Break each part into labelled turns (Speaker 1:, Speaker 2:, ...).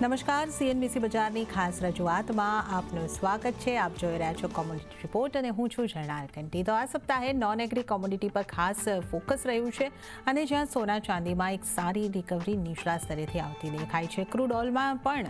Speaker 1: નમસ્કાર, સીએનબીસી બજારની ખાસ રજૂઆતમાં આપનું સ્વાગત છે. આપ જોઈ રહ્યા છો કોમોડિટી રિપોર્ટ અને હું છું ઝરણાર કંટી. તો આ સપ્તાહે નોન એગ્રી કોમોડિટી પર ખાસ ફોકસ રહ્યું છે અને જ્યાં સોના ચાંદીમાં એક સારી રિકવરી નીચલા સ્તરેથી આવતી દેખાય છે. ક્રૂડ ઓઇલમાં પણ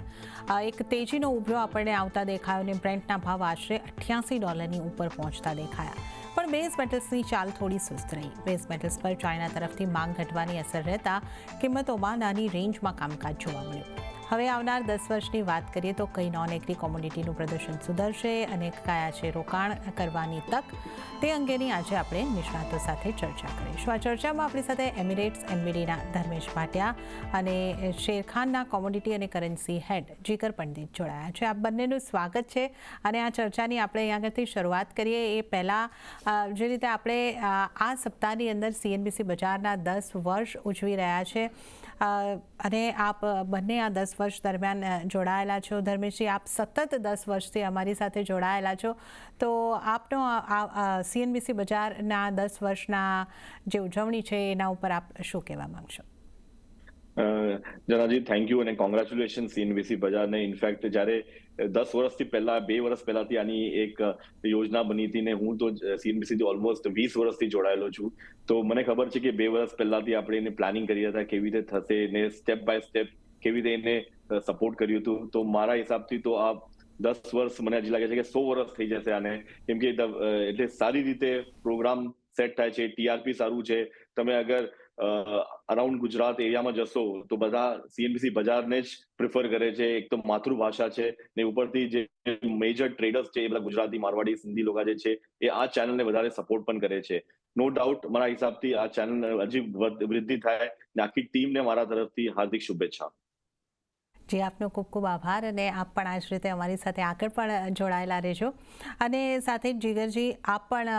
Speaker 1: એક તેજીનો ઉભરો આપણને આવતા દેખાયો અને બ્રેન્ટના ભાવ આશરે $88 ઉપર પહોંચતા દેખાયા. પણ બેઝ મેટલ્સની ચાલ થોડી સુસ્ત રહી. બેઝ મેટલ્સ પર ચાઇના તરફથી માંગ ઘટવાની અસર રહેતા કિંમતોમાં નાની રેન્જમાં કામકાજ જોવા મળ્યું. હવે આવનાર 10 વર્ષની વાત કરીએ તો કઈ નોન એગ્રી કોમોડિટીનું પ્રદર્શન સુધરશે અને કયા છે રોકાણ કરવાની તક, તે અંગેની આજે આપણે નિષ્ણાતો સાથે ચર્ચા કરીશું. આ ચર્ચામાં આપણી સાથે એમિરેટ્સ એનબીડીના ધર્મેશ ભાટિયા અને શેરખાનના કોમોડિટી અને કરન્સી હેડ જીગર પંડિત જોડાયા છે. આ બંનેનું સ્વાગત છે અને આ ચર્ચાની આપણે અહીં આગળથી શરૂઆત કરીએ એ પહેલાં જે રીતે આપણે આ સપ્તાહની અંદર સીએનબીસી બજારના 10 વર્ષ ઉજવી રહ્યા છે અને આપ બંને આ 10 વર્ષ દરમિયાન જોડાયેલા છો. ધર્મેશજી, આપ સતત 10 વર્ષથી અમારી સાથે જોડાયેલા છો, તો આપનો સીએનબીસી બજારના 10 વર્ષના જે ઉજવણી છે એના ઉપર આપ શું કહેવા માંગશો?
Speaker 2: જનાજી, થેન્ક યુ અને કોંગ્રેચ્યુલેશન સીએનબીસી બજારને. ઇનફેક્ટ જ્યારે 10 વર્ષથી પહેલા 2 વર્ષ પહેલાથી આની એક યોજના બની હતી ને હું તો સીએનબીસી ઓલમોસ્ટ 20 વર્ષથી જોડાયેલો છું. તો મને ખબર છે કે 2 વર્ષ પહેલાથી આપણે એને પ્લાનિંગ કરી હતા કેવી રીતે થશે ને સ્ટેપ બાય સ્ટેપ કેવી રીતે એને સપોર્ટ કર્યું હતું. તો મારા હિસાબથી તો આ 10 વર્ષ મને હજી લાગે છે કે 100 વર્ષ થઈ જશે આને, કેમ કે એટલે સારી રીતે પ્રોગ્રામ સેટ થાય છે. ટીઆરપી સારું છે. તમે અગર અરાઉન્ડ ગુજરાત એરિયામાં જશો તો બધા સીએનબીસી બજારને જ પ્રિફર કરે છે. એક તો માતૃભાષા છે ને ઉપરથી જે મેજર ટ્રેડર્સ છે એ બધા ગુજરાતી, મારવાડી, સિંધી લોકો જે છે એ આ ચેનલને વધારે સપોર્ટ પણ કરે છે. નો ડાઉટ મારા હિસાબથી આ ચેનલ હજી વૃદ્ધિ થાય ને આખી ટીમને મારા તરફથી હાર્દિક શુભેચ્છા.
Speaker 1: જી, આપનો ખૂબ ખૂબ આભાર અને આપ પણ આ જ રીતે અમારી સાથે આગળ પણ જોડાયેલા રહેજો. અને સાથે જ જીગરજી, આપ પણ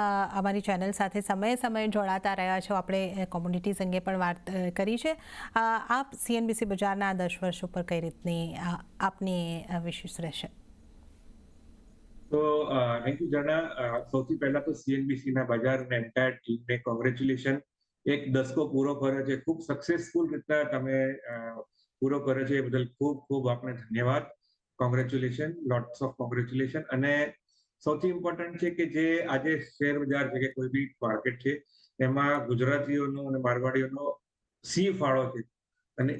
Speaker 1: અમારી ચેનલ સાથે સમયે જોડાતા રહ્યા છો. આપણે કોમ્યુનિટીઝ અંગે પણ વાત કરી છે. આપ સીએનબીસી બજારના 10 વર્ષ ઉપર કઈ રીતની આપની વિશેષ રહેશે?
Speaker 3: તો થેન્ક યુ જણા. સૌથી પહેલા તો સીએનબીસી ના બજાર અને એન્ટાયર ટીમને કોંગ્રેચ્યુલેશન. એક દસકો પૂરો કર્યો છે, ખૂબ સક્સેસફુલ રીતના તમે પૂરો કર્યો છે, એ બદલ ખૂબ ખૂબ આપને ધન્યવાદ. Congratulation, lots of congratulation. અને સૌથી ઇમ્પોર્ટન્ટ છે કે જે આજે શેર બજાર છે કે કોઈ બી માર્કેટ છે એમાં ગુજરાતીઓનો અને મારવાડીઓનો સિંહ ફાળો છે. અને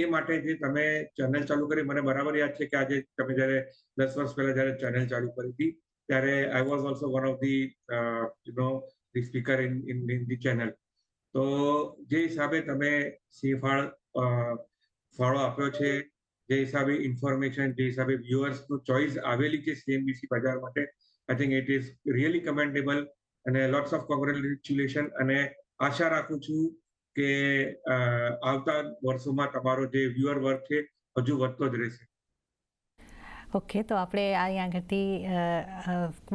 Speaker 3: એ માટે જે તમે ચેનલ ચાલુ કરી, મને બરાબર યાદ છે કે આજે તમે જ્યારે 10 વર્ષ પહેલા જ્યારે ચેનલ ચાલુ કરી હતી ત્યારે I was also one of the speaker in the channel. તો જે હિસાબે તમે ફાળો આપ્યો છે, જે હિસાબે ઇન્ફોર્મેશન, જે હિસાબે વ્યુઅર્સનું ચોઇસ આવેલી છે સીએનબીસી બજાર માટે, I think it is really commendable અને લોટ્સ ઓફ કોંગ્રેચ્યુલેશન. અને આશા રાખું છું કે આવતા વર્ષોમાં તમારો જે વ્યુઅર વર્ગ છે હજુ વધતો જ રહેશે.
Speaker 1: ઓકે, તો આપણે અહીં આગળથી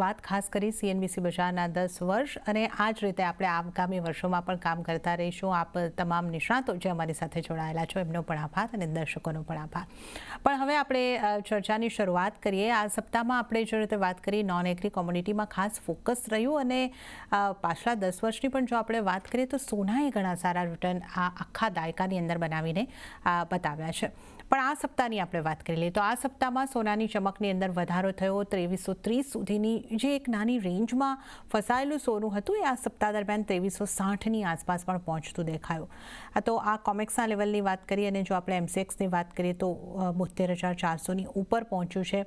Speaker 1: વાત ખાસ કરી સીએનબીસી બજારના 10 વર્ષ અને આ જ રીતે આપણે આગામી વર્ષોમાં પણ કામ કરતા રહીશું. આપ તમામ નિષ્ણાતો જે અમારી સાથે જોડાયેલા છો એમનો પણ આભાર અને દર્શકોનો પણ આભાર. પણ હવે આપણે ચર્ચાની શરૂઆત કરીએ. આ સપ્તાહમાં આપણે જે રીતે વાત કરી નોન એગ્રી કોમોડિટીમાં ખાસ ફોકસ રહ્યું અને પાછલા 10 વર્ષની પણ જો આપણે વાત કરીએ તો સોનાએ ઘણા સારા રિટર્ન આ આખા દાયકાની અંદર બનાવીને બતાવ્યા છે. પણ આ સપ્તાહની આપણે વાત કરી લઈએ તો આ સપ્તાહમાં સોનાની ચમકની અંદર વધારો થયો. 2330 સુધીની જે એક નાની રેન્જમાં ફસાયેલું સોનું હતું એ આ સપ્તાહ દરમિયાન 2360ની આસપાસ પણ પહોંચતું દેખાયું. તો આ કોમેક્સના લેવલની વાત કરીએ અને જો આપણે એમસીએક્સની વાત કરીએ તો 72,400ની ઉપર પહોંચ્યું છે.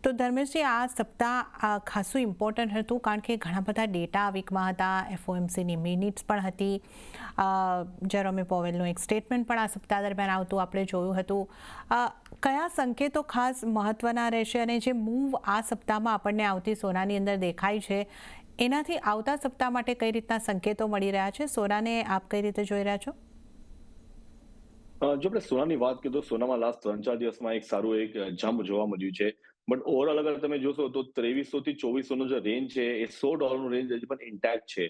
Speaker 1: તો ધર્મેશજી, આ સપ્તાહ ખાસું ઇમ્પોર્ટન્ટ હતું કારણ કે ઘણા બધા ડેટા આ વીકમાં હતા. એફઓએમસીની મિનિટ્સ પણ હતી. જેરોમી પોવેલનું એક સ્ટેટમેન્ટ પણ આ સપ્તાહ દરમિયાન આવતું આપણે જોયું હતું. કયા સંકેતો ખાસ મહત્વના રહેશે અને જે મૂવ આ સપ્તાહમાં આપણને આવતી સોનાની અંદર દેખાય છે એનાથી આવતા સપ્તાહ માટે કઈ રીતના સંકેતો મળી રહ્યા છે? સોનાને આપ કઈ રીતે જોઈ રહ્યા છો?
Speaker 2: જો આપણે સોનાની વાત કરીએ તો સોનામાં લાસ્ટ 3-4 દિવસમાં એક સારું એક જમ્પ જોવા મળ્યું છે. બટ ઓવરઓલ અગર તમે જોશો તો 2300 થી 2400 નો જે રેન્જ છે એ $100 નો રેન્જ હજી પણ ઇન્ટેક્ટ છે.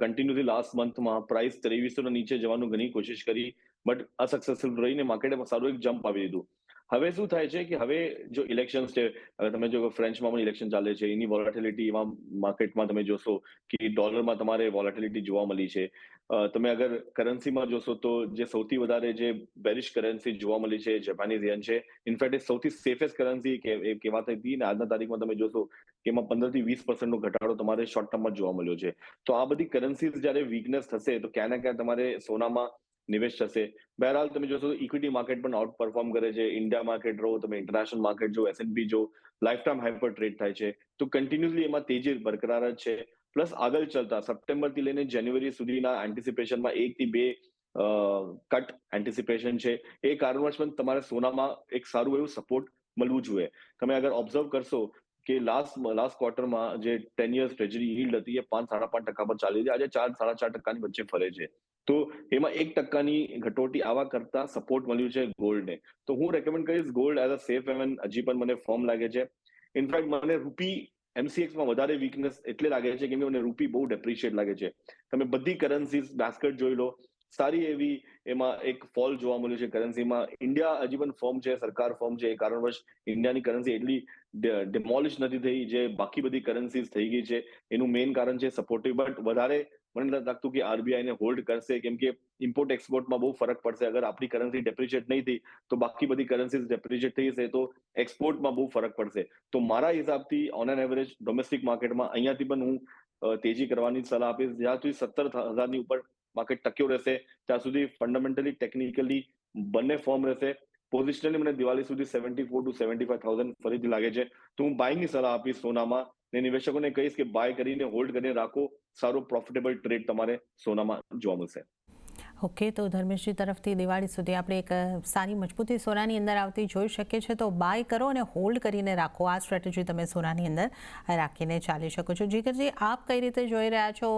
Speaker 2: કન્ટિન્યુઅસલી લાસ્ટ મંથમાં પ્રાઇસ 2300 ના નીચે જવાનું ઘણી કોશિશ કરી બટ અસક્સેસફુલ રહીને માર્કેટમાં સારું એક જમ્પ આવી દીધું. હવે શું થાય છે કે હવે જો ઇલેક્શન્સ છે, હવે તમે જો ફ્રેન્ચમાં પણ ઇલેક્શન ચાલે છે, એની વોલેટિલિટી એવા માર્કેટમાં તમે જોશો કે ડોલરમાં તમારે વોલેટિલિટી જોવા મળી છે. તમે અગર કરન્સીમાં જોશો તો જે સૌથી વધારે જે બેરિશ કરન્સી જોવા મળી છે જાપાનીઝ યેન છે. ઇનફેક્ટ એ સૌથી સેફેસ્ટ કરન્સી કહેવાતી હતી ને આજના તારીખમાં તમે જોશો કે એમાં 15 થી 20% નો ઘટાડો તમારે શોર્ટ ટર્મમાં જોવા મળ્યો છે. તો આ બધી કરન્સીઝ જ્યારે વીકનેસ થશે તો ક્યાં ના ક્યાં તમારે સોનામાં નિવેશ થશે. બહરહાલ તમે જોશો ઇક્વિટી માર્કેટ પણ આઉટ પરફોર્મ કરે છે. ઇન્ડિયા માર્કેટ રહો, તમે ઇન્ટરનેશનલ માર્કેટ જો, S&P જો, લાઈફ ટાઈમ હાઈ પર ટ્રેડ થાય છે. તો કન્ટિન્યુઅસલી એમાં તેજી બરકરાર જ છે. પ્લસ આગળ ચાલતા સપ્ટેમ્બરથી લઈને જાન્યુઆરી સુધીના એન્ટિસિપેશનમાં 1 થી 2 કટ એન્ટિસિપેશન છે. એ કારણવશ પણ તમારે સોનામાં એક સારું એવું સપોર્ટ મળવું જોઈએ. તમે અગર ઓબ્ઝર્વ કરશો કે લાસ્ટ ક્વાર્ટરમાં જે 10 years ટ્રેજરી yield હતી એ 5-5.5% પર ચાલી હતી. આજે 4-4.5% વચ્ચે ફરે છે. તો એમાં 1% ઘટોટી આવા કરતા સપોર્ટ મળ્યું છે ગોલ્ડને. તો હું રેકમેન્ડ કરીશ gold as a safe heaven હજી પણ મને ફર્મ લાગે છે. ઇનફેક્ટ મને રૂપી MCX માં વધારે વીકનેસ એટલે લાગે છે કે મને રૂપી બહુ ડેપ્રિશિએટ લાગે છે. તમે બધી કરન્સીઝ બાસ્કેટ જોઈ લો, સારી એવી એમાં એક ફોલ જોવા મળ્યું છે કરન્સીમાં. ઇન્ડિયા હજી પણ ફોર્મ છે, સરકાર ફોર્મ છે. એ કારણવશ ઇન્ડિયાની કરન્સી એટલી ડિમોલિશ નથી થઈ જે બાકી બધી કરન્સીઝ થઈ ગઈ છે. એનું મેઇન કારણ છે સપોર્ટિવ. બટ વધારે મને લાગતું કે RBI ને હોલ્ડ કરશે, કેમ કે ઇમ્પોર્ટ એક્સપોર્ટમાં બહુ ફરક પડશે. અગર આપણી કરન્સી ડેપ્રિશિએટ નહીં થઈ તો બાકી બધી કરન્સીઝ ડેપ્રિશિએટ થઈ હશે તો એક્સપોર્ટમાં બહુ ફરક પડશે. તો મારા હિસાબથી ઓન એન એવરેજ ડોમેસ્ટિક માર્કેટમાં અહીંયાથી પણ હું તેજી કરવાની સલાહ આપીશ. જ્યાં સુધી 17,000ની ઉપર માર્કેટ ટક્યો રહેશે ત્યાં સુધી ફંડામેન્ટલી ટેકનિકલી બંને ફોર્મ રહેશે. પોઝિશનલી મને દિવાળી સુધી 74 to 75,000 ફરીથી લાગે છે. તો હું બાયની સલાહ આપીશ સોનામાં, ને નિવેશકોને કહીશ કે બાય કરીને હોલ્ડ કરીને રાખો. સારો પ્રોફિટેબલ ટ્રેડ તમારે સોનામાં જોવા મળશે.
Speaker 1: ઓકે, તો ધર્મેશજી તરફથી દિવાળી સુધી આપણે એક સારી મજબૂતી સોનાની અંદર આવતી જોઈ શકીએ છીએ. તો બાય કરો અને હોલ્ડ કરીને રાખો. આ સ્ટ્રેટેજી તમે સોનાની અંદર રાખીને ચાલી શકો છો. જીગરજી, આપ કઈ રીતે જોઈ રહ્યા છો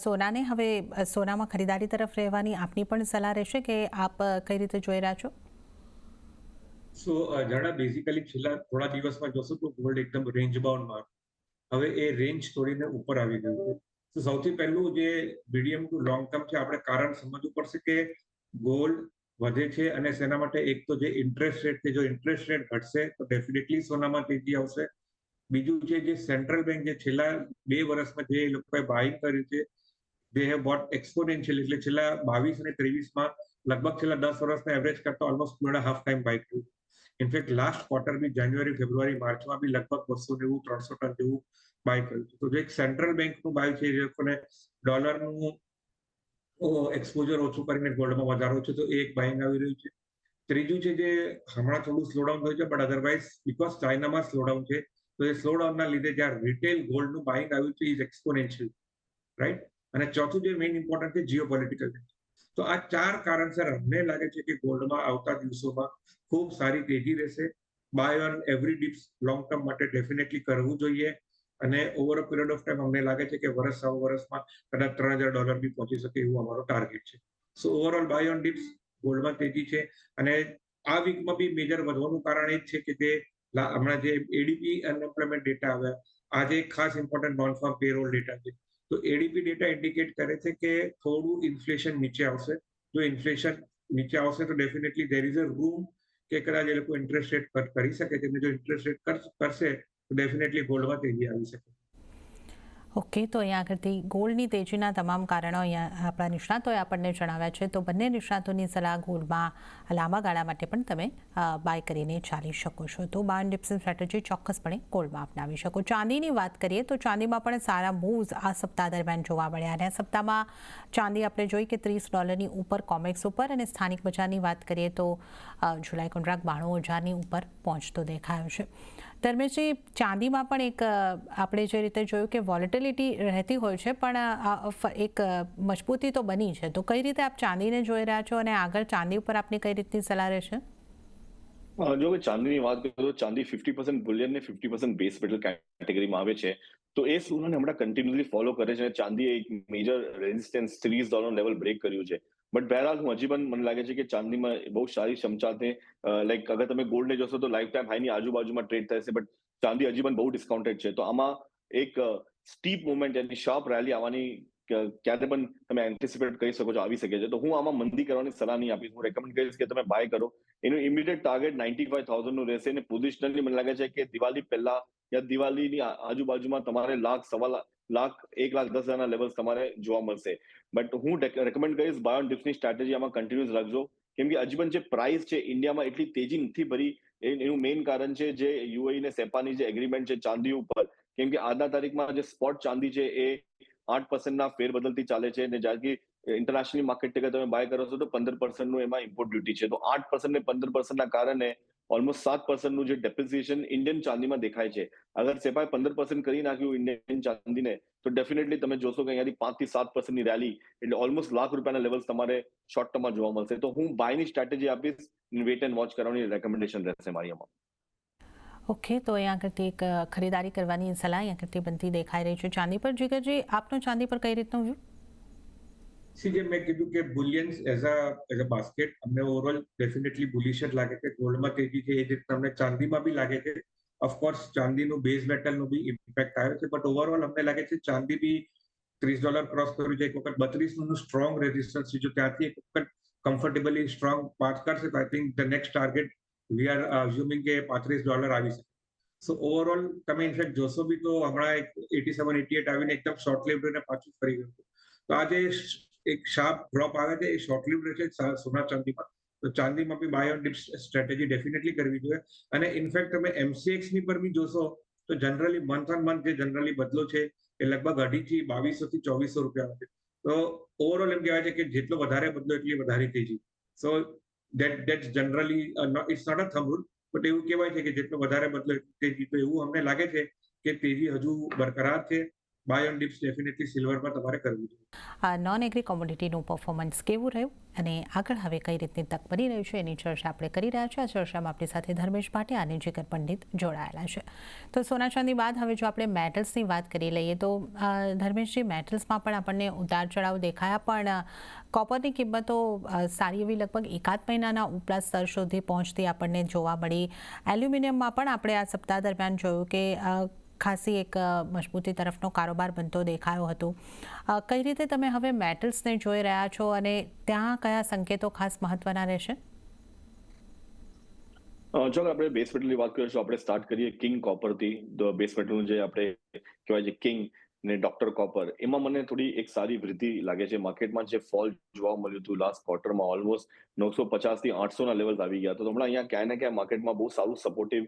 Speaker 1: સોનાને? હવે સોનામાં ખરીદારી તરફ રહેવાની આપની પણ સલાહ રહેશે કે આપ કઈ રીતે જોઈ રહ્યા છો?
Speaker 3: સો જણા બેઝિકલી છેલ્લા થોડા દિવસમાં જોશો તો ગોલ્ડ એકદમ રેન્જ બાઉન્ડમાં હવે એ રેન્જ તોડીને ઉપર આવી ગયું છે. તો સૌથી પહેલું જે મીડિયમ ટુ લોંગ ટર્મ છે, આપણે કારણ સમજવું પડશે કે ગોલ્ડ વધે છે અને શેના માટે. એક તો જે ઇન્ટરેસ્ટ રેટ છે, જો ઇન્ટરેસ્ટ રેટ ઘટશે તો ડેફિનેટલી સોનામાં તેજી આવશે. બીજું છે જે સેન્ટ્રલ બેંક જે છેલ્લા 2 વર્ષમાં જે લોકોએ બાઇંગ કર્યું છે, દે હેવ બોટ એક્સપોનેન્શિયલ, એટલે છેલ્લા 22 અને 23માં લગભગ છેલ્લા 10 વર્ષના એવરેજ કરતા ઓલમોસ્ટ 2.5 ટાઈમ બાય કર્યું. ઇનફેક્ટ લાસ્ટ ક્વાર્ટર બી જાન્યુઆરી, ફેબ્રુઆરી, માર્ચમાં બી લગભગ 290-300 ટન જેવું બાય કર્યું છે. તો જે એક સેન્ટ્રલ બેંકનું બાય છે, એ લોકોને ડોલરનું એક્સપોઝર ઓછું કરીને ગોલ્ડમાં વધારો છે, તો એ એક બાઇંગ આવી રહ્યું છે. ત્રીજું છે જે હમણાં થોડું સ્લોડાઉન થયું છે, બટ અધરવાઇઝ બીકોઝ ચાઇનામાં સ્લોડાઉન છે, તો એ સ્લોડાઉનના લીધે જ્યાં રિટેલ ગોલ્ડનું બાઇંગ આવ્યું છે ઇઝ એક્સપોનેન્શિયલ, રાઈટ. અને ચોથું જે મેઇન ઇમ્પોર્ટન્ટ છે જીઓપોલિટિકલ. તો આ 4 કારણસર અમને લાગે છે કે ગોલ્ડમાં આવતા દિવસોમાં ખૂબ સારી તેજી રહેશે. Buy on every dips long term માટે ડેફિનેટલી કરવું જોઈએ. અને over a period of time અમને લાગે છે કે વર્ષ સવા વર્ષમાં કદાચ $3,000 બી પહોંચી શકે એવું અમારો ટાર્ગેટ છે. સો ઓવરઓલ બાય ઓન ડિપ્સ ગોલ્ડમાં તેજી છે. અને આ વીકમાં બી મેજર વધવાનું કારણ એ જ છે કે જે હમણાં જે ADP અનએમ્પ્લોયમેન્ટ ડેટા આવ્યા, આજે એક ખાસ important non farm payroll data છે. તો ADP ડેટા ઇન્ડિકેટ કરે છે કે થોડું ઇન્ફ્લેશન નીચે આવશે. જો ઇન્ફ્લેશન નીચે આવશે તો definitely there is a room કે કદાચ એ લોકો ઇન્ટરેસ્ટ રેટ કટ કરી શકે છે. જો ઇન્ટરેસ્ટ રેટ કરશે તો ડેફિનેટલી ગોલ્ડમાં તેજી આવી શકે.
Speaker 1: ઓકે, તો અહીંયા આગળથી ગોલ્ડની તેજીના તમામ કારણો અહીંયા આપણા નિષ્ણાતોએ આપણને જણાવ્યા છે. તો બંને નિષ્ણાતોની સલાહ ગોલ્ડમાં લાંબા ગાળા માટે પણ તમે બાય કરીને ચાલી શકો છો. તો બાય ઓન ડિપ્સ સ્ટ્રેટેજી ચોક્કસપણે ગોલ્ડમાં અપનાવી શકો. ચાંદીની વાત કરીએ તો ચાંદીમાં પણ સારા મૂવ્સ આ સપ્તાહ દરમિયાન જોવા મળ્યા. અને આ સપ્તાહમાં ચાંદી આપણે જોઈ કે $30 ઉપર કોમેક્સ ઉપર, અને સ્થાનિક બજારની વાત કરીએ તો જુલાઈ કોન્ટ્રાક્ટ 92,000ની ઉપર પહોંચતો દેખાયો છે. ધર્મેશજી, ચાંદીમાં પણ એક આપણે જે રીતે જોયું કે વોલેટિલિટી રહેતી હોય છે, પણ એક મજબૂતી તો બની છે. તો કઈ રીતે આપ ચાંદીને જોઈ રહ્યા છો અને આગળ ચાંદી ઉપર આપની કઈ રીતની સલાહ રહેશે?
Speaker 2: જો ચાંદીની વાત કરીએ તો ચાંદી 50% બુલિયન ને 50% બેઝ મેટલ કેટેગરીમાં આવે છે. તો એ સોનાને હમણાં કન્ટિન્યુઅસલી ફોલો કરે છે. ચાંદીએ એક મેજર રેઝિસ્ટન્સ $30 લેવલ બ્રેક કર્યું છે. બટ બહેરહાલ હું હજી પણ મને લાગે છે કે ચાંદીમાં બહુ સારી ક્ષમતા છે. લાઈક અગર તમે ગોલ્ડને જોશો તો લાઈફ ટાઈમ હાઈની આજુબાજુમાં ટ્રેડ થશે, બટ ચાંદી હજી પણ બહુ ડિસ્કાઉન્ટેડ છે. તો આમાં એક સ્ટીપ મુવમેન્ટ, યાની શાર્પ રેલી આવવાની ક્યારે પણ તમે એન્ટિસિપેટ કરી શકો છો આવી શકે છે. તો હું આમાં મંદી કરવાની સલાહ નહીં આપીશ. હું રેકમેન્ડ કરીશ કે તમે બાય કરો. એનું ઇમિડિયેટ ટાર્ગેટ 95,000 નું રહેશે અને પોઝિશનલી મને લાગે છે કે દિવાળી પહેલા યા દિવાળીની આજુબાજુમાં તમારે લાખ, સવા લાખ, 1,10,000 લેવલ્સ તમારે જોવા મળશે. બટ હું રેકમેન્ડ કરીશ બાય ઓન ડિપ્સની સ્ટ્રેટેજી આમાં કન્ટિન્યુઅસ રાખજો, કેમ કે હજી પણ જે પ્રાઇસ છે ઇન્ડિયામાં એટલી તેજી નથી ભરી. એનું મેઇન કારણ છે જે યુએઈ ને સેપાની જે એગ્રીમેન્ટ છે ચાંદી ઉપર, કેમ કે આજના તારીખમાં જે સ્પોટ ચાંદી છે એ 8% ફેરબદલથી ચાલે છે અને જ્યારે ઇન્ટરનેશનલ માર્કેટ ટિકટ તમે બાય કરો છો તો 15% નું એમાં ઇમ્પોર્ટ ડ્યુટી છે. તો 8% ને 15% કારણે ઓલમોસ્ટ 7% નું જે ડેપ્રિસિએશન ઇન્ડિયન ચાંદીમાં દેખાય છે. અગર સેપાએ 15% કરી નાખ્યું ઇન્ડિયન ચાંદીને તો ડેફિનેટલી તમે જોશો કે અહીંયાથી 5 થી 7% ની રેલી, એટલે ઓલમોસ્ટ લાખ રૂપિયાના લેવલ્સ તમારે શોર્ટ ટર્મમાં જોવા મળશે. તો હું બાયની સ્ટ્રેટેજી આપીશ, વેટ એન્ડ વોચ કરવાની રેકમેન્ડેશન રહેશે મારી આમાં.
Speaker 1: ઓકે, તો અહીંયા આગળથી એક ખરીદારી કરવાની સલાહ અહીંયા આગળથી બનતી દેખાઈ રહી છે ચાંદી પર. જીગરજી, આપનો ચાંદી પર કઈ રીતનો વ્યૂ?
Speaker 3: જે મેં કીધું કે બુલિયન્સ એઝ અ બાસ્કેટ અમને ઓવરઓલ ડેફિનેટલી બુલિશ જ લાગે છે. ગોલ્ડમાં તેજી છે એ જ તમને ચાંદીમાં બી લાગે છે. ઓફકોર્સ ચાંદીનું બેઝ મેટલનું બી ઇમ્પેક્ટ આવ્યો છે, બટ ઓવરઓલ અમને લાગે છે ચાંદી બી $30 ક્રોસ કર્યું છે. એક વખત 32 નું સ્ટ્રોંગ રેઝિસ્ટન્સ છે. જો ત્યાંથી એક વખત કમ્ફર્ટેબલી સ્ટ્રોંગ પાસ કરશે તો I think the next target we are assuming કે $35 આવી શકે. સો ઓવરઓલ તમે ઇનફેક્ટ જોશો બી તો હમણાં એક 87-88 આવીને એકદમ શોર્ટ લિવ્ડ રહીને પાછું ફરી ગયું. તો આજે એક શાર્પ ડ્રોપ આવે છે એ શોર્ટ લિવ્ડ રહે છે સોના ચાંદીમાં. તો ચાંદીમાં બી buy on dips strategy definitely કરવી જોઈએ. અને ઇનફેક્ટ તમે MCX ની પર બી જોશો તો જનરલી મંથ ઓન મંથ જે જનરલી બદલો છે એ લગભગ 2,500 થી 2,200 થી 2,400 રૂપિયા છે. તો ઓવરઓલ એમ કહેવાય છે કે જેટલો વધારે બદલો એટલી વધારે તેજી. So that's generally it's not a thumb rule, but એવું કહેવાય છે કે જેટલો વધારે બદલો એટલી તેજી. તો એવું અમને લાગે છે કે તેજી હજુ બરકરાર છે. બાય ઓન ડિપ્સ ડેફિનેટલી સિલ્વરમાં તમારે કરવું જોઈએ.
Speaker 1: નોન એગ્રી કોમોડિટીનું પરફોર્મન્સ કેવું રહ્યું અને આગળ હવે કઈ રીતની તક બની રહી છે એની ચર્ચા આપણે કરી રહ્યા છીએ. આ ચર્ચામાં આપણી સાથે ધર્મેશ ભાટિયા અને જીગર પંડિત જોડાયેલા છે. તો સોના ચાંદી બાદ હવે જો આપણે મેટલ્સની વાત કરી લઈએ તો ધર્મેશજી, મેટલ્સમાં પણ આપણને ઉતાર ચઢાવ દેખાયા, પણ કોપરની કિંમતો સારી એવી લગભગ એકાદ મહિનાના ઉપલા સ્તર સુધી પહોંચતી આપણને જોવા મળી. એલ્યુમિનિયમમાં પણ આપણે આ સપ્તાહ દરમિયાન જોયું કે ખાસી એક મજબૂતી તરફનો કારોબાર બનતો દેખાયો હતો. કઈ રીતે તમે હવે મેટલ્સને જોઈ રહ્યા છો અને ત્યાં કયા સંકેતો ખાસ મહત્વના રહેશે?
Speaker 2: ચાલો આપણે બેઝ મેટલની વાત કરીશું. આપણે સ્ટાર્ટ કરીએ કિંગ કોપરથી. બેઝ મેટલનું જે આપણે કહેવાય છે કિંગ ને ડોક્ટર કોપર, એમાં મને થોડી એક સારી વૃદ્ધિ લાગે છે. માર્કેટમાં જે ફોલ જોવા મળ્યું હતું લાસ્ટ ક્વાર્ટરમાં ઓલમોસ્ટ 950 થી 800 ના લેવલ આવી ગયા. તો હમણાં અહીંયા ક્યાંય ને ક્યાંય માર્કેટમાં બહુ સારું સપોર્ટિવ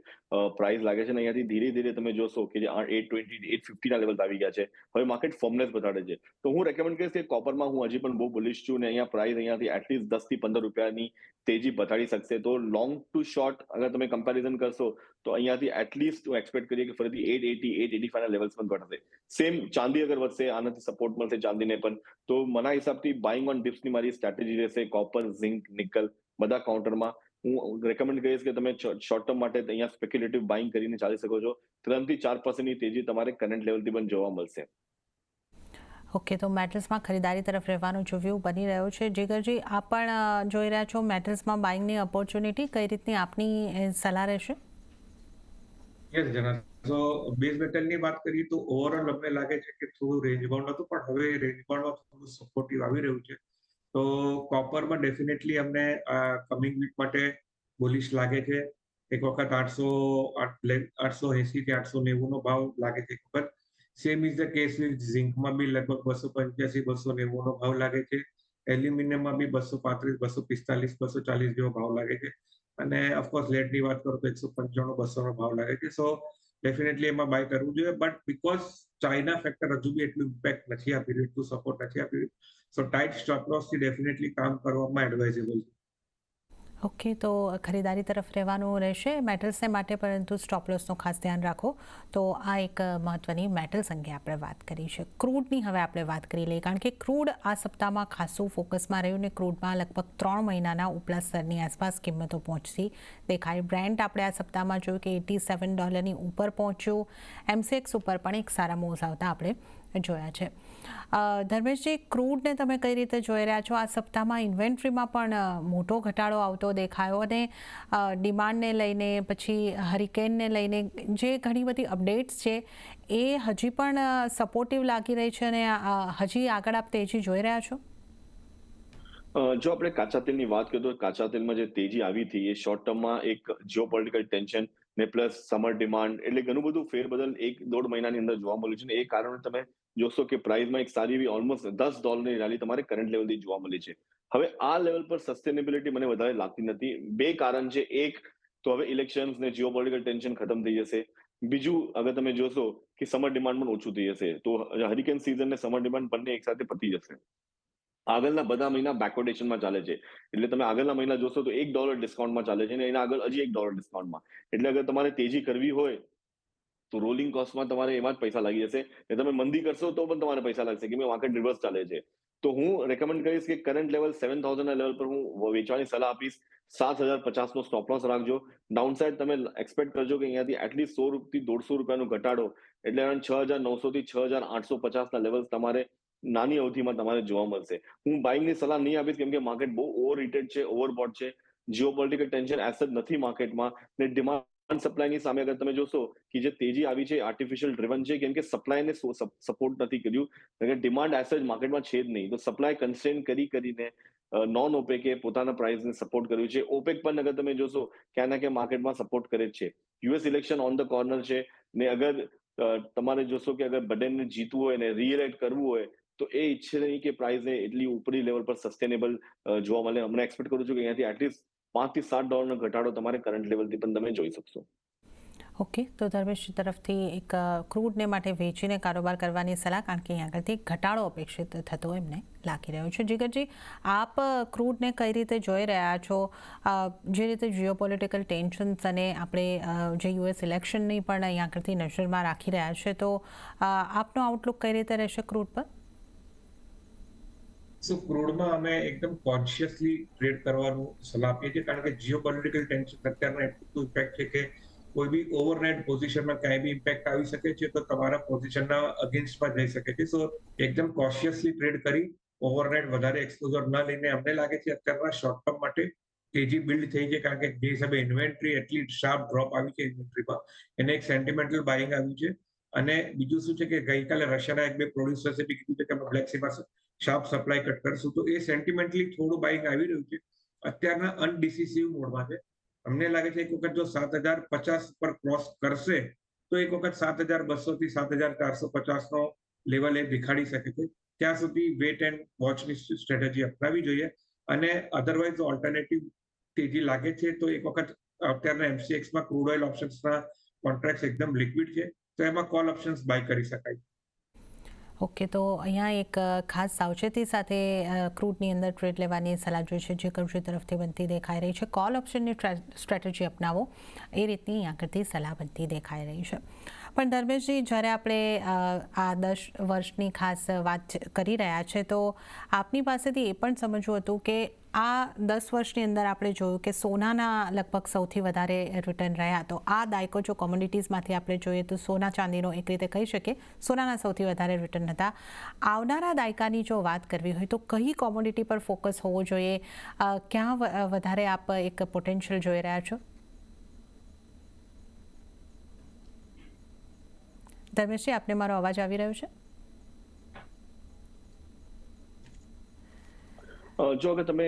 Speaker 2: પ્રાઇસ લાગે છે. અને અહીંયાથી ધીરે ધીરે તમે જોશો કે જે 820 850 ના લેવલ આવી ગયા છે. હવે માર્કેટ ફોર્મનેસ બતાડે છે. તો હું રેકમેન્ડ કરીશ કે કોપરમાં હું હજી પણ બહુ બુલિશ છું અને અહીંયા પ્રાઇસ અહીંયાથી એટલીસ્ટ 10 થી 15 રૂપિયાની તેજી બતાડી શકશે. તો લોંગ ટુ શોર્ટ અગર તમે કમ્પેરિઝન કરશો તો અહીંયાથી એટલીસ્ટ હું એક્સપેક્ટ કરીએ કે ફરીથી 880 885 ના લેવલ્સ પણ ઘટશે. સેમ ચાંદી અગર વધશે, આનાથી સપોર્ટ મળશે ચાંદીને પણ. તો મારા હિસાબથી બાઇંગ ઓન ડિપ્સની મારી સ્ટ્રેટેજી રહેશે કોપર, ઝિંક, નિકલ બધા કાઉન્ટરમાં. હું રેકમેન્ડ કરીશ કે તમે શોર્ટ ટર્મ માટે અહીંયા સ્પેક્યુલેટિવ બાઇંગ કરીને ચાલી શકો છો. 3 થી 4% ની તેજી તમારે કરંટ લેવલથી પણ જોવા મળશે.
Speaker 1: ઓકે, તો મેટલ્સમાં ખરીદારી તરફ રહેવાનો જો વ્યૂ બની રહ્યો છે. જીગરજી, આપ પણ જોઈ રહ્યા છો મેટલ્સમાં બાઇંગની ઓપોર્ચ્યુનિટી, કઈ રીતની આપની સલાહ રહેશે?
Speaker 3: યસ જના. સો બેઝ મેટલની વાત કરીએ તો ઓવરઓલ અમને લાગે છે કે થોડું રેન્જ બાઉન્ડ હતું, પણ હવે રેન્જ બાઉન્ડમાં થોડું સપોર્ટિવ આવી રહ્યું છે. તો કોપરમાં ડેફિનેટલી અમને કમિંગ વીક માટે બુલિશ લાગે છે. એક વખત 880 થી 890 નો ભાવ લાગે છે એક વખત. Same is the case with ઝિંકમાં બી લગભગ 285 290 નો ભાવ લાગે છે. એલ્યુમિનિયમમાં બી 235 245 240 જેવો ભાવ લાગે છે. અને ઓફકોર્સ લેડની વાત કરું તો 195 200 નો ભાવ લાગે છે. સો ડેફિનેટલી એમાં બાય કરવું જોઈએ, બટ બીકોઝ ચાઇના ફેક્ટર હજુ બી એટલું ઇમ્પેક્ટ નથી આપી રહ્યું, એટલું સપોર્ટ નથી આપી રહ્યું. સો ટાઈટ સ્ટોપ લોસ થી ડેફિનેટલી કામ કરવામાં એડવાઇઝેબલ છે.
Speaker 1: ઓકે, તો ખરીદારી તરફ રહેવાનું રહેશે મેટલ્સને માટે, પરંતુ સ્ટોપ લોસનું ખાસ ધ્યાન રાખો. તો આ એક મહત્વની મેટલ્સ અંગે આપણે વાત કરી છે. ક્રૂડની હવે આપણે વાત કરી લઈએ, કારણ કે ક્રૂડ આ સપ્તાહમાં ખાસું ફોકસમાં રહ્યું ને ક્રૂડમાં લગભગ 3 મહિનાના ઉપલા સ્તરની આસપાસ કિંમતો પહોંચતી દેખાય. બ્રેન્ટ આપણે આ સપ્તાહમાં જોયું કે $87 ઉપર પહોંચ્યું. MCX ઉપર પણ એક સારા મૂવ્સ આવતા આપણે જોયા છે. ધર્મેશજી, ક્રૂડને તમે કઈ રીતે જોઈ રહ્યા છો? આ સપ્તાહમાં ઇન્વેન્ટરીમાં પણ મોટો ઘટાડો આવતો દેખાયો અને ડિમાન્ડને લઈને પછી હરિકેનને લઈને જે ઘણી બધી અપડેટ્સ છે એ હજી પણ સપોર્ટિવ લાગી રહી છે અને હજી આગળ આપ તેજી જોઈ રહ્યા છો?
Speaker 2: જો આપણે કાચા તેલની વાત કરીએ તો કાચા તેલમાં જે તેજી આવી હતી એ શોર્ટ ટર્મમાં એક જીઓપોલિટિકલ ટેન્શન ને પ્લસ સમર ડિમાન્ડ એટલે ઘણું બધું ફેરબદલ 1-1.5 મહિનાની અંદર જોવા મળ્યું છે ને એ કારણે તમે જોશો કે પ્રાઇસમાં એક સારી એવી ઓલમોસ્ટ $10ની રેલી તમારે કરંટ લેવલથી જોવા મળી છે. હવે આ લેવલ પર સસ્ટેનેબિલિટી મને વધારે લાગતી નથી. બે કારણ છે. એક તો હવે ઇલેક્શન્સ ને જીઓપોલિટિકલ ટેન્શન ખતમ થઈ જશે. બીજું, અગર તમે જોશો કે સમર ડિમાન્ડ પણ ઓછું થઈ જશે તો હરિકેન સિઝન ને સમર ડિમાન્ડ બંને એકસાથે પતી જશે. આગળના બધા મહિના બેકવર્ડેશનમાં ચાલે છે. એટલે તમે આગળના મહિના જોશો તો $1 ડિસ્કાઉન્ટમાં ચાલે છે અને એના આગળ હજી $1 ડિસ્કાઉન્ટમાં. એટલે અગર તમારે તેજી કરવી હોય તો રોલિંગ કોસ્ટમાં તમારે એમાં જ પૈસા લાગી જશે. ને તમે મંદી કરશો તો પણ તમારે પૈસા લાગશે કેમ કે માર્કેટ રિવર્સ ચાલે છે. તો હું રેકમેન્ડ કરીશ કે કરંટ લેવલ 7000 ના લેવલ પર હું વેચવાની સલાહ આપીશ. 7050 નો સ્ટોપ લોસ રાખજો. ડાઉનસાઇડ તમે એક્સપેક્ટ કરજો કે અહીંયાથી એટલીસ્ટ $100 થી $150 ઘટાડો એટલે અરાઉન્ડ 6900 થી 6850 ના લેવલ તમારે નાની અવધિમાં તમારે જોવા મળશે. હું બાઇંગની સલાહ નહીં આપીશ કેમ કે માર્કેટ બહુ ઓવરહીટેડ છે, ઓવરબોટ છે. જીઓપોલિટિકલ ટેન્શન એસેજ નથી માર્કેટમાં ને ડિમાન્ડ સપ્લાયની સામે અગર તમે જોશો કે જે તેજી આવી છે આર્ટિફિશિયલ ડ્રિવન છે કેમ કે સપ્લાયને સપોર્ટ નથી કર્યું. ડિમાન્ડ એસેજ માર્કેટમાં છે જ નહીં. તો સપ્લાય કન્સ્ટ્રેન કરીને નોન ઓપેકે પોતાના પ્રાઇસને સપોર્ટ કર્યું છે. ઓપેક પણ અગર તમે જોશો ક્યાં ના ક્યાં માર્કેટમાં સપોર્ટ કરે જ છે. US election on the corner છે ને અગર તમારે જોશો કે અગર બિડેનને જીતવું હોય ને રીઇલેક્ટ કરવું હોય તો એ ઈચ્છે નહીં કે પ્રાઇસને એટલી ઉપરી લેવલ પર સસ્ટેનેબલ જોવા મળે. હમણાં એક્સપેક્ટ કરું છું કે અહીંયાથી એટલીસ્ટ $5 થી $7 ઘટાડો તમારે કરંટ લેવલથી પણ તમે જોઈ શકશો.
Speaker 1: ઓકે, તો ધર્મેશજી તરફથી એક ક્રૂડને માટે વેચીને કારોબાર કરવાની સલાહ, કારણ કે અહીં આગળથી ઘટાડો અપેક્ષિત થતો એમને લાગી રહ્યો છે. જીગરજી, આપ ક્રૂડને કઈ રીતે જોઈ રહ્યા છો? જે રીતે જીઓપોલિટિકલ ટેન્શન્સ અને આપણે જે યુએસ ઇલેક્શનની પણ અહીં આગળથી નજરમાં રાખી રહ્યા છે, તો આપનો આઉટલુક કઈ રીતે રહેશે ક્રૂડ પર?
Speaker 3: ક્રૂડમાં અમે એકદમ કોન્શિયસલી ટ્રેડ કરવાનું સલાહ આપીએ છીએ કારણ કે જીઓપોલિટિકલ ટેન્શન અત્યારના એટલું ઇમ્પેક્ટ છે કે કોઈ બી ઓવરનાઇટ પોઝિશનમાં ક્યાંય બી ઇમ્પેક્ટ આવી શકે છે તો તમારા પોઝિશનના અગેન્સ્ટમાં જઈ શકે છે. સો એકદમ કોન્શિયસલી ટ્રેડ કરી ઓવરનાઇટ વધારે એક્સપોઝર ન લઈને અમને લાગે છે અત્યારના શોર્ટ ટર્મ માટે તેજી બિલ્ડ થઈ છે કારણ કે જે હિસાબે ઇન્વેન્ટરી એટલી શાર્પ ડ્રોપ આવી છે ઇન્વેન્ટરીમાં એને એક સેન્ટિમેન્ટલ બાઇંગ આવ્યું છે. અને બીજું શું છે કે ગઈકાલે રશિયાના એક બે પ્રોડ્યુસર્સે બી કીધું છે કે અમે બ્લેક સીમાં શાર્પ સપ્લાય કટ કરશું તો એ સેન્ટિમેન્ટલી થોડું બાઇંગ આવી રહ્યું છે. અત્યારના અનડિસિસિવ મોડમાં છે. અમને લાગે છે એક વખત જો 7050 પર ક્રોસ કરશે તો એક વખત 7200 થી 7450 નો લેવલ એ દેખાડી શકે છે. ત્યાં સુધી વેટ એન્ડ વોચની સ્ટ્રેટેજી અપનાવી જોઈએ અને અધરવાઇઝ ઓલ્ટરનેટિવ તેજી લાગે છે તો એક વખત અત્યારના એમસીએક્સમાં ક્રૂડ ઓઇલ ઓપ્શન્સના કોન્ટ્રાક્ટ એકદમ લિક્વિડ છે તો એમાં કોલ ઓપ્શન્સ બાય કરી શકાય.
Speaker 1: ઓકે, તો અહીંયા એક ખાસ સાવચેતી સાથે ક્રૂડની અંદર ટ્રેડ લેવાની સલાહ જોઈ છે જે કૃષિ તરફથી બનતી દેખાઈ રહી છે. કોલ ઓપ્શનની સ્ટ્રેટેજી અપનાવો એ રીતની અહીંયા કરતી સલાહ બનતી દેખાઈ રહી છે. પણ ધર્મેશજી, જ્યારે આપણે આ 10 વર્ષની ખાસ વાત કરી રહ્યા છે તો આપની પાસેથી એ પણ સમજવું હતું કે આ 10 વર્ષની અંદર આપણે જોયું કે સોનાના લગભગ સૌથી વધારે રિટર્ન રહ્યા. તો આ દાયકો જો કોમોડિટીઝમાંથી આપણે જોઈએ તો સોના ચાંદીનો એક રીતે કહી શકીએ સોનાના સૌથી વધારે રિટર્ન હતા. આવનારા દાયકાની જો વાત કરવી હોય તો કઈ કોમોડિટી પર ફોકસ હોવો જોઈએ? ક્યાં વધારે આપ એક પોટેન્શિયલ જોઈ રહ્યા છો? ધર્મેશજી, આપને મારો અવાજ આવી રહ્યો છે?
Speaker 2: જો અગર તમે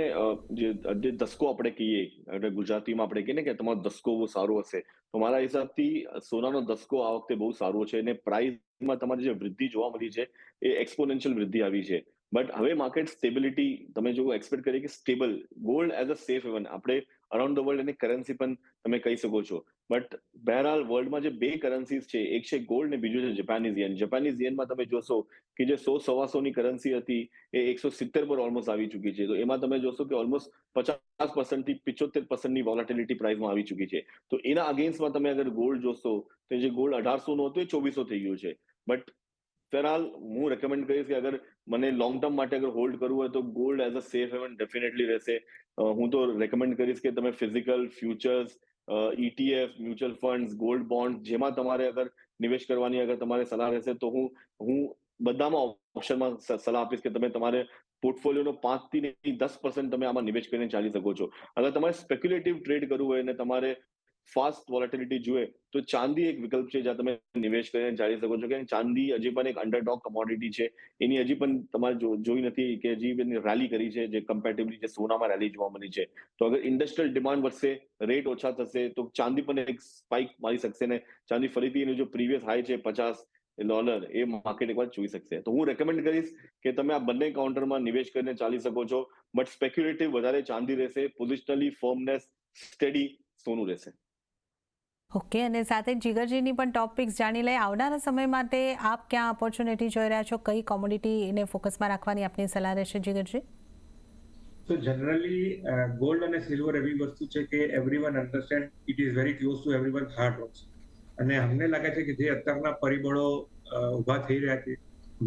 Speaker 2: જે દસકો આપણે કહીએ એટલે ગુજરાતીમાં આપણે કહીએ ને કે તમારો દસકો બહુ સારો હશે તો મારા હિસાબથી સોનાનો દસકો આ વખતે બહુ સારો છે અને પ્રાઇસમાં તમારી જે વૃદ્ધિ જોવા મળી છે એ એક્સપોનેન્શિયલ વૃદ્ધિ આવી છે. બટ હવે માર્કેટ સ્ટેબિલિટી તમે જો એક્સપેક્ટ કરીએ કે stable gold as a safe haven આપણે around the world any currency પણ તમે કહી શકો છો. બટ બહેરહાલ વર્લ્ડમાં જે બે કરન્સીઝ છે એક છે ગોલ્ડ ને બીજું છે જપાનીઝ યેન. જપાનીઝ યેનમાં તમે જોશો કે જે 100-125 ની કરન્સી હતી એ 170 પર ઓલમોસ્ટ આવી ચૂકી છે. તો એમાં તમે જોશો કે ઓલમોસ્ટ 50% થી 75% ની વોલેટિલિટી પ્રાઇસમાં આવી ચૂકી છે. તો એના અગેન્સ્ટમાં તમે અગર ગોલ્ડ જોશો તો જે ગોલ્ડ 1800 નો હતો એ 2400 થઈ ગયું છે. બટ ફિલહાલ હું રેકમેન્ડ કરીશ કે અગર મને લોંગ ટર્મ માટે અગર હોલ્ડ કરવું હોય તો gold as a safe heaven definitely રહેશે. હું તો રેકમેન્ડ કરીશ કે તમે physical futures ETF mutual funds gold bond જેમાં તમારે અગર નિવેશ કરવાની અગર તમારે સલાહ રહેશે તો હું બધામાં ઓપ્શનમાં સલાહ આપીશ કે તમે તમારે પોર્ટફોલિયોનો 5 થી 10% તમે આમાં નિવેશ કરીને ચાલી શકો છો. અગર તમારે સ્પેક્યુલેટિવ ટ્રેડ કરવું હોય અને તમારે ફાસ્ટ વોલેટિલિટી જોઈએ તો ચાંદી એક વિકલ્પ છે જ્યાં તમે નિવેશ કરીને ચાલી શકો છો. કે ચાંદી હજી પણ એક અંડરડોગ કમોડિટી છે, એની હજી પણ તમારે જોઈ નથી કે હજી એની રેલી કરી છે જે કમ્પેરેટિવલી જે સોનામાં રેલી જોવા મળી છે. તો અગર ઇન્ડસ્ટ્રીયલ ડિમાન્ડ વધશે, રેટ ઓછા થશે તો ચાંદી પણ એક સ્પાઇક મારી શકશે ને ચાંદી ફરીથી એનું જો પ્રીવિયસ હાઈ છે $50 એ માર્કેટ એકવાર જોઈ શકશે. તો હું રેકમેન્ડ કરીશ કે તમે આ બંને કાઉન્ટરમાં નિવેશ કરીને ચાલી શકો છો, બટ સ્પેક્યુલેટિવ વધારે ચાંદી રહેશે, પોઝિશનલી ફર્મનેસ સ્ટેડી સોનું રહેશે.
Speaker 1: ઓકે, અને સાથે જીગરજીની પણ ટોપિક્સ જાણી લઈએ. આવનારા સમય માટે આપ ક્યાં ઓપોર્ચ્યુનિટી જોઈ રહ્યા છો, કઈ કોમોડિટીને ફોકસમાં રાખવાની આપની સલાહ રહેશે જીગરજી?
Speaker 3: તો જનરલી ગોલ્ડ અને સિલ્વર એવી વસ્તુ છે કે everyone understand it is very close to everyone heart also. અને અમને લાગે છે કે જે અત્યારના પરિબળો ઊભા થઈ રહ્યા છે,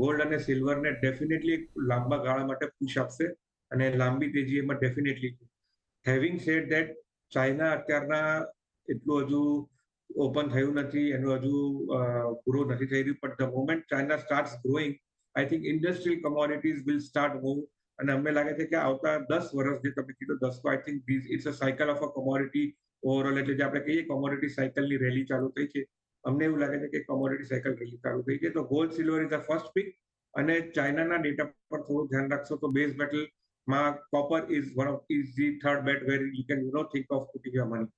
Speaker 3: ગોલ્ડ અને સિલ્વરને ડેફિનેટલી લાંબા ગાળા માટે પુશ આપશે અને લાંબી તેજી એમાં definitely. Having said that, China અત્યારના એટલું હજુ ઓપન થયું નથી, એનું હજુ ગ્રો નથી થઈ રહ્યું, but the moment China starts growing, I think industrial commodities will start move. અને અમને લાગે છે કે આવતા 10 વર્ષ, જે તમે કીધું 10, I think it's a cycle of a commodity overall. એટલે જે આપણે કહીએ કોમોડિટી સાયકલની રેલી ચાલુ થઈ છે, અમને એવું લાગે છે કે કોમોડિટી સાયકલ રેલી ચાલુ થઈ છે. તો gold silver is the first pick, અને ચાઇનાના ડેટા પર થોડું ધ્યાન રાખશો તો બેઝ મેટલમાં copper is the third bet where you can think of putting your money.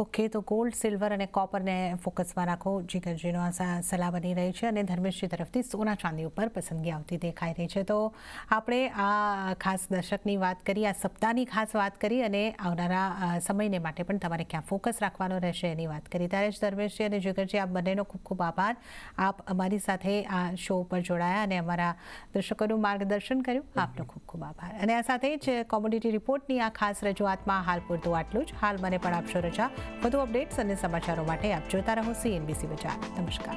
Speaker 1: Okay, તો ગોલ્ડ, સિલ્વર અને કોપરને ફોકસમાં રાખો, જીગરજીનો આ સલાહ બની રહી છે. અને ધર્મેશજી તરફથી સોના ચાંદી ઉપર પસંદગી આવતી દેખાઈ રહી છે. તો આપણે આ ખાસ દર્શકની વાત કરી, આ સપ્તાહની ખાસ વાત કરી, અને આવનારા સમયને માટે પણ તમારે ક્યાં ફોકસ રાખવાનો રહેશે એની વાત કરી. ત્યારે જ ધર્મેશજી અને જીગરજી, આપ બંનેનો ખૂબ ખૂબ આભાર. આપ અમારી સાથે આ શો ઉપર જોડાયા અને અમારા દર્શકોનું માર્ગદર્શન કર્યું. આપનો ખૂબ ખૂબ આભાર. અને આ સાથે જ કોમોડિટી રિપોર્ટની આ ખાસ રજૂઆતમાં હાલ પૂરતું આટલું જ. હાલ મને પણ આપશો રજા. વધુ અપડેટ્સ અને સમાચારો માટે આપ જોતા રહો CNBC બજાર. નમસ્કાર.